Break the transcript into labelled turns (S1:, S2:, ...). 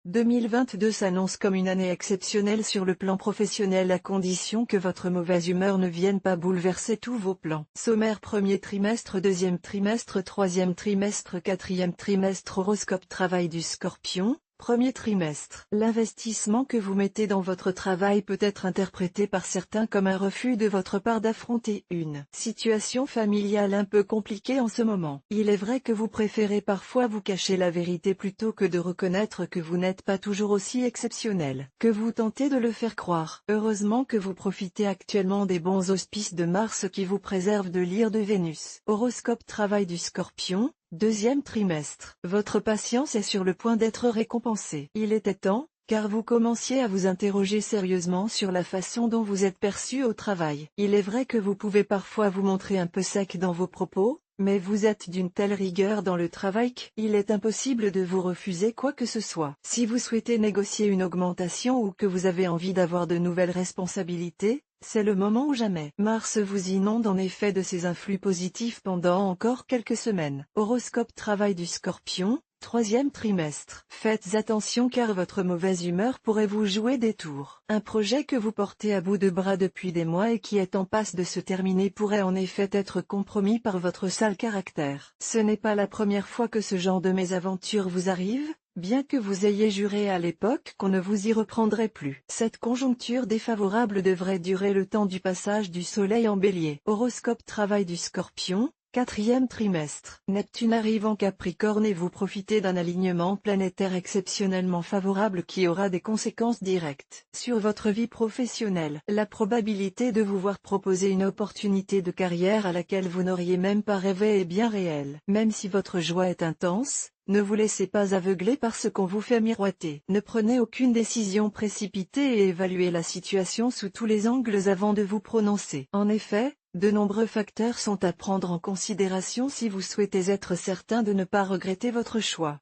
S1: 2022 s'annonce comme une année exceptionnelle sur le plan professionnel à condition que votre mauvaise humeur ne vienne pas bouleverser tous vos plans. Sommaire premier trimestre, deuxième trimestre, troisième trimestre, quatrième trimestre. Horoscope travail du Scorpion. Premier trimestre. L'investissement que vous mettez dans votre travail peut être interprété par certains comme un refus de votre part d'affronter une situation familiale un peu compliquée en ce moment. Il est vrai que vous préférez parfois vous cacher la vérité plutôt que de reconnaître que vous n'êtes pas toujours aussi exceptionnel que vous tentez de le faire croire. Heureusement que vous profitez actuellement des bons auspices de Mars qui vous préservent de l'ire de Vénus. Horoscope travail du Scorpion. Deuxième trimestre. Votre patience est sur le point d'être récompensée. Il était temps, car vous commenciez à vous interroger sérieusement sur la façon dont vous êtes perçu au travail. Il est vrai que vous pouvez parfois vous montrer un peu sec dans vos propos, mais vous êtes d'une telle rigueur dans le travail qu'il est impossible de vous refuser quoi que ce soit. Si vous souhaitez négocier une augmentation ou que vous avez envie d'avoir de nouvelles responsabilités, c'est le moment ou jamais. Mars vous inonde en effet de ses influx positifs pendant encore quelques semaines. Horoscope travail du Scorpion. Troisième trimestre. Faites attention car votre mauvaise humeur pourrait vous jouer des tours. Un projet que vous portez à bout de bras depuis des mois et qui est en passe de se terminer pourrait en effet être compromis par votre sale caractère. Ce n'est pas la première fois que ce genre de mésaventure vous arrive, bien que vous ayez juré à l'époque qu'on ne vous y reprendrait plus. Cette conjoncture défavorable devrait durer le temps du passage du soleil en bélier. Horoscope travail du Scorpion. Quatrième trimestre. Neptune arrive en Capricorne et vous profitez d'un alignement planétaire exceptionnellement favorable qui aura des conséquences directes sur votre vie professionnelle. La probabilité de vous voir proposer une opportunité de carrière à laquelle vous n'auriez même pas rêvé est bien réelle. Même si votre joie est intense, ne vous laissez pas aveugler par ce qu'on vous fait miroiter. Ne prenez aucune décision précipitée et évaluez la situation sous tous les angles avant de vous prononcer. En effet, de nombreux facteurs sont à prendre en considération si vous souhaitez être certain de ne pas regretter votre choix.